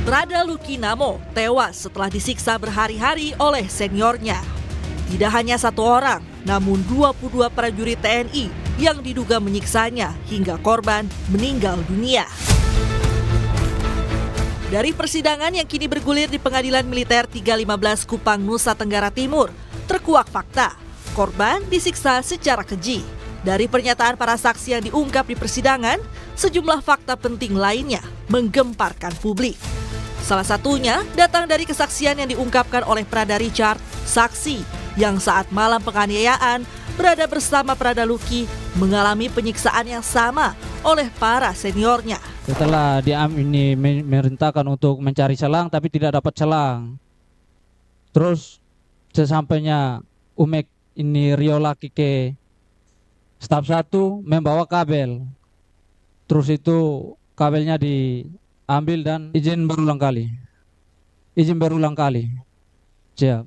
Prada Luki Namo tewas setelah disiksa berhari-hari oleh seniornya. Tidak hanya satu orang, namun 22 prajurit TNI yang diduga menyiksanya hingga korban meninggal dunia. Dari persidangan yang kini bergulir di Pengadilan Militer 315 Kupang, Nusa Tenggara Timur, terkuak fakta korban disiksa secara keji. Dari pernyataan para saksi yang diungkap di persidangan, sejumlah fakta penting lainnya menggemparkan publik. Salah satunya datang dari kesaksian yang diungkapkan oleh Prada Richard, saksi yang saat malam penganiayaan berada bersama Prada Luki mengalami penyiksaan yang sama oleh para seniornya. Setelah dia ini memerintahkan untuk mencari selang tapi tidak dapat selang. Terus sesampainya Umek ini Rio laki ke staf 1 membawa kabel. Terus itu kabelnya diambil dan izin berulang kali. Siap.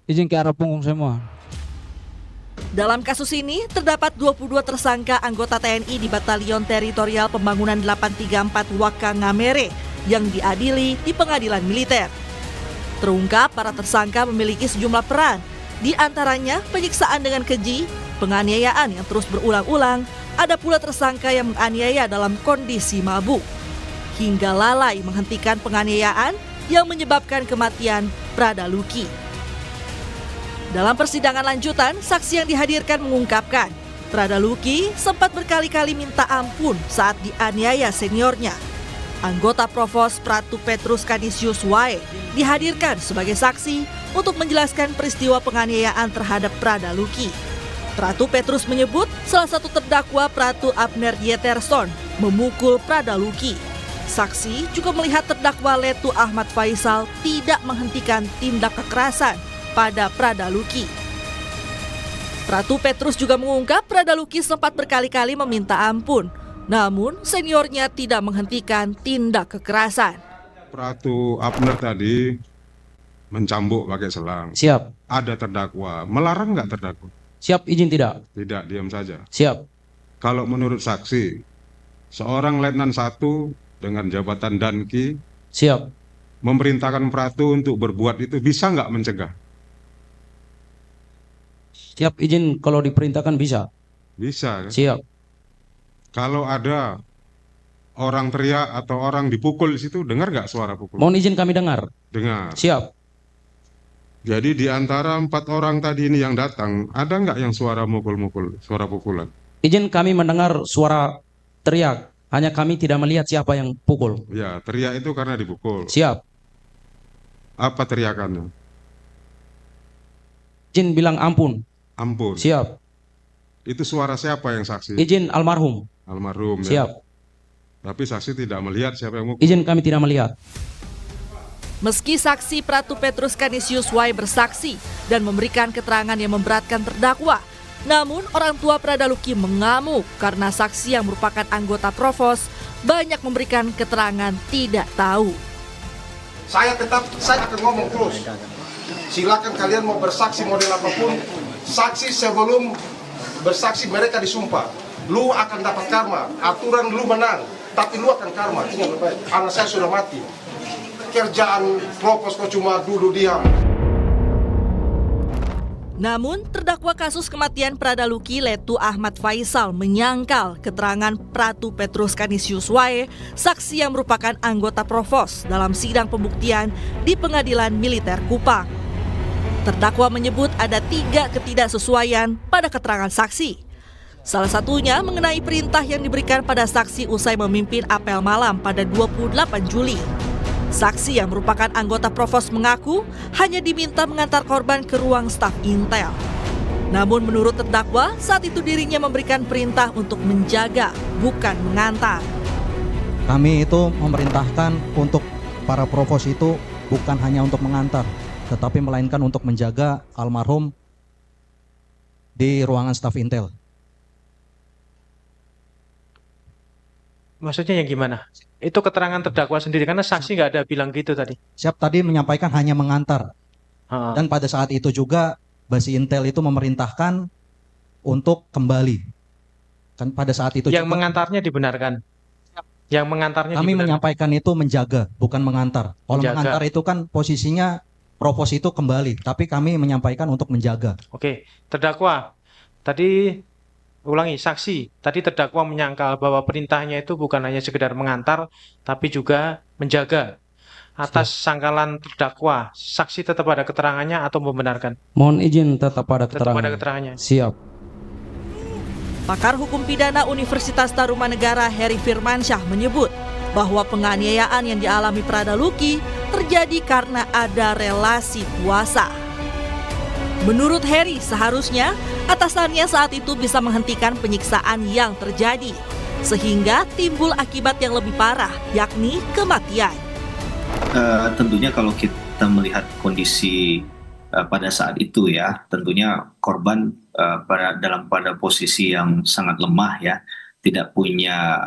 Izin ke arah punggung semua. Dalam kasus ini, terdapat 22 tersangka anggota TNI di Batalion Teritorial Pembangunan 834 Waka Ngamere yang diadili di pengadilan militer. Terungkap para tersangka memiliki sejumlah peran, di antaranya penyiksaan dengan keji, penganiayaan yang terus berulang-ulang, ada pula tersangka yang menganiaya dalam kondisi mabuk, hingga lalai menghentikan penganiayaan yang menyebabkan kematian Prada Luki. Dalam persidangan lanjutan, saksi yang dihadirkan mengungkapkan Prada Luki sempat berkali-kali minta ampun saat dianiaya seniornya. Anggota Provos Pratu Petrus Canisius Wae dihadirkan sebagai saksi untuk menjelaskan peristiwa penganiayaan terhadap Prada Luki. Pratu Petrus menyebut salah satu terdakwa Pratu Abner Yeterson memukul Prada Luki. Saksi juga melihat terdakwa Letu Ahmad Faisal tidak menghentikan tindak kekerasan pada Prada Luki. Pratu Petrus juga mengungkap Prada Luki sempat berkali-kali meminta ampun, namun seniornya tidak menghentikan tindak kekerasan. Pratu Abner tadi mencambuk pakai selang. Siap. Ada terdakwa, melarang nggak terdakwa? Siap, izin tidak? Tidak, diam saja. Siap. Kalau menurut saksi, seorang Letnan 1 dengan jabatan Danki Siap. memerintahkan Pratu untuk berbuat itu, bisa nggak mencegah? Siap, izin kalau diperintahkan bisa. Bisa kan? Siap. Kalau ada orang teriak atau orang dipukul di situ, dengar nggak suara pukul? Mohon izin kami dengar. Dengar. Siap. Jadi di antara 4 orang tadi ini yang datang, ada nggak yang suara mukul-mukul, suara pukulan? Izin kami mendengar suara teriak. Hanya kami tidak melihat siapa yang pukul. Ya, teriak itu karena dipukul. Siap. Apa teriakannya? Izin bilang ampun. Ampun. Siap. Itu suara siapa yang saksi? Izin almarhum. Almarhum. Siap. Ya. Tapi saksi tidak melihat siapa yang mukul. Izin kami tidak melihat. Meski saksi Pratu Petrus Canisius Wae bersaksi dan memberikan keterangan yang memberatkan terdakwa, namun orang tua Prada Luki mengamuk karena saksi yang merupakan anggota Provos banyak memberikan keterangan tidak tahu. Saya akan ngomong terus. Silakan kalian mau bersaksi model apapun, saksi sebelum bersaksi mereka disumpah. Lu akan dapat karma, aturan lu menang, tapi lu akan karma. Ingat baik, anak saya sudah mati. Kerjaan Provos kok cuma duduk diam. Namun, terdakwa kasus kematian Prada Luki Letu Ahmad Faisal menyangkal keterangan Pratu Petrus Canisius Wae, saksi yang merupakan anggota Provos dalam sidang pembuktian di Pengadilan Militer Kupang. Terdakwa menyebut ada 3 ketidaksesuaian pada keterangan saksi. Salah satunya mengenai perintah yang diberikan pada saksi usai memimpin apel malam pada 28 Juli. Saksi yang merupakan anggota Provos mengaku hanya diminta mengantar korban ke ruang staf Intel. Namun menurut terdakwa, saat itu dirinya memberikan perintah untuk menjaga, bukan mengantar. Kami itu memerintahkan untuk para Provos itu bukan hanya untuk mengantar, tetapi melainkan untuk menjaga almarhum di ruangan staf Intel. Maksudnya yang gimana? Itu keterangan terdakwa sendiri, karena saksi nggak ada bilang gitu tadi. Siap tadi menyampaikan hanya mengantar. Dan pada saat itu juga Basi Intel itu memerintahkan untuk kembali. Kan pada saat itu yang juga, mengantarnya dibenarkan. Yang mengantarnya Kami di mana? menyampaikan itu menjaga, bukan mengantar. Kalau Menjaga. mengantar itu kan posisinya provos itu kembali, tapi kami menyampaikan untuk menjaga. Oke, terdakwa. Tadi ulangi, saksi. Tadi terdakwa menyangkal bahwa perintahnya itu bukan hanya sekedar mengantar, tapi juga menjaga. Atas sangkalan terdakwa, saksi tetap ada keterangannya atau membenarkan? Mohon izin tetap pada Tetap ada keterangan. keterangannya. Siap. Pakar Hukum Pidana Universitas Tarumanegara Heri Firmansyah menyebut bahwa penganiayaan yang dialami Prada Luki terjadi karena ada relasi kuasa. Menurut Heri, seharusnya atasannya saat itu bisa menghentikan penyiksaan yang terjadi, sehingga timbul akibat yang lebih parah, yakni kematian. Tentunya kalau kita melihat kondisi pada saat itu ya, tentunya korban pada posisi yang sangat lemah ya, tidak punya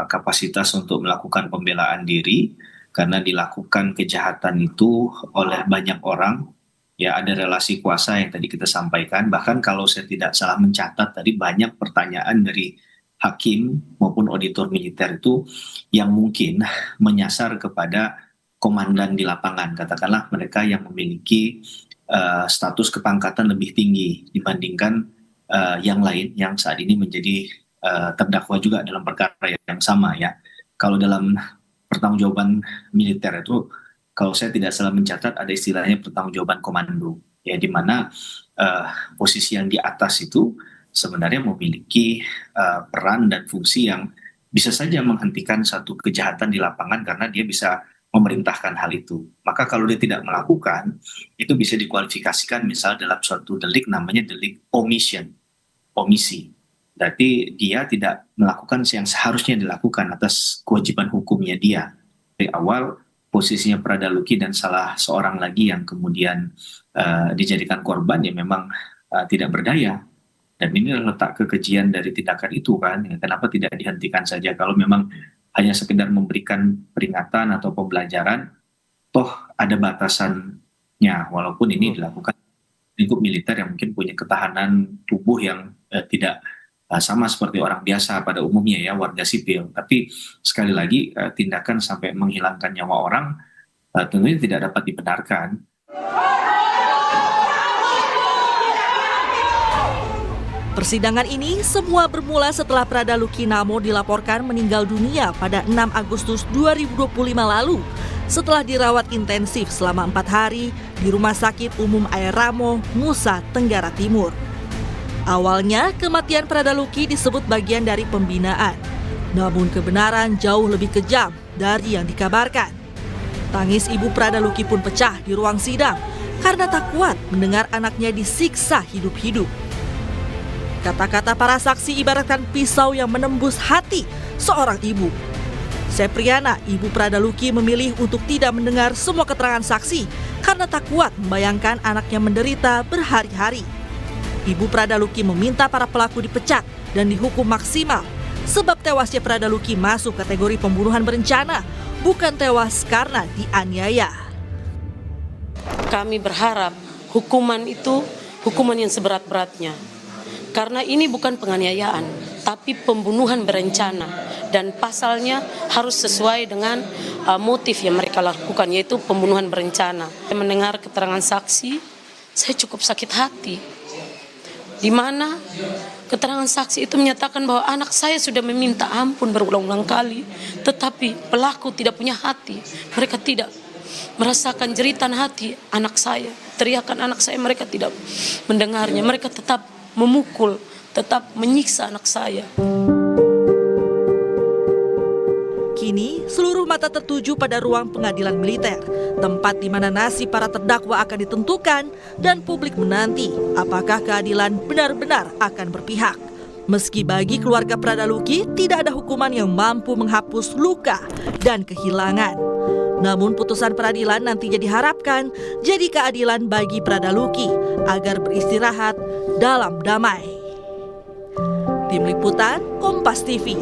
kapasitas untuk melakukan pembelaan diri karena dilakukan kejahatan itu oleh banyak orang. Ya, ada relasi kuasa yang tadi kita sampaikan. Bahkan kalau saya tidak salah mencatat tadi banyak pertanyaan dari hakim maupun auditor militer itu yang mungkin menyasar kepada komandan di lapangan. Katakanlah mereka yang memiliki status kepangkatan lebih tinggi dibandingkan yang lain yang saat ini menjadi terdakwa juga dalam perkara yang sama ya. Kalau dalam pertanggungjawaban militer itu, kalau saya tidak salah mencatat ada istilahnya pertanggungjawaban komando, ya di mana posisi yang di atas itu sebenarnya memiliki peran dan fungsi yang bisa saja menghentikan satu kejahatan di lapangan karena dia bisa memerintahkan hal itu. Maka kalau dia tidak melakukan, itu bisa dikualifikasikan misal dalam suatu delik namanya delik omission, omisi. Berarti dia tidak melakukan yang seharusnya dilakukan atas kewajiban hukumnya dia. Dari awal posisinya Prada Luki dan salah seorang lagi yang kemudian dijadikan korban ya memang tidak berdaya. Dan ini letak kekejian dari tindakan itu kan. Kenapa tidak dihentikan saja kalau memang hanya sekedar memberikan peringatan atau pembelajaran, toh ada batasannya walaupun ini dilakukan lingkup militer yang mungkin punya ketahanan tubuh yang tidak sama seperti orang biasa pada umumnya ya, warga sipil. Tapi sekali lagi tindakan sampai menghilangkan nyawa orang tentunya tidak dapat dibenarkan. Persidangan ini semua bermula setelah Prada Luki Namo dilaporkan meninggal dunia pada 6 Agustus 2025 lalu setelah dirawat intensif selama 4 hari di Rumah Sakit Umum Air Ramo, Nusa Tenggara Timur. Awalnya, kematian Prada Luki disebut bagian dari pembinaan. Namun kebenaran jauh lebih kejam dari yang dikabarkan. Tangis ibu Prada Luki pun pecah di ruang sidang karena tak kuat mendengar anaknya disiksa hidup-hidup. Kata-kata para saksi ibaratkan pisau yang menembus hati seorang ibu. Sepriana, ibu Prada Luki memilih untuk tidak mendengar semua keterangan saksi karena tak kuat membayangkan anaknya menderita berhari-hari. Ibu Prada Luki meminta para pelaku dipecat dan dihukum maksimal sebab tewasnya Prada Luki masuk kategori pembunuhan berencana, bukan tewas karena dianiaya. Kami berharap hukuman itu hukuman yang seberat-beratnya. Karena ini bukan penganiayaan, tapi pembunuhan berencana. Dan pasalnya harus sesuai dengan motif yang mereka lakukan, yaitu pembunuhan berencana. Mendengar keterangan saksi, saya cukup sakit hati. Di mana keterangan saksi itu menyatakan bahwa anak saya sudah meminta ampun berulang-ulang kali, tetapi pelaku tidak punya hati. Mereka tidak merasakan jeritan hati anak saya, teriakan anak saya, mereka tidak mendengarnya. Mereka tetap memukul, tetap menyiksa anak saya. Kini, seluruh mata tertuju pada ruang pengadilan militer, tempat di mana nasib para terdakwa akan ditentukan dan publik menanti apakah keadilan benar-benar akan berpihak. Meski bagi keluarga Prada Luki tidak ada hukuman yang mampu menghapus luka dan kehilangan. Namun putusan peradilan nantinya diharapkan jadi keadilan bagi Prada Luki agar beristirahat dalam damai. Tim Liputan Kompas TV.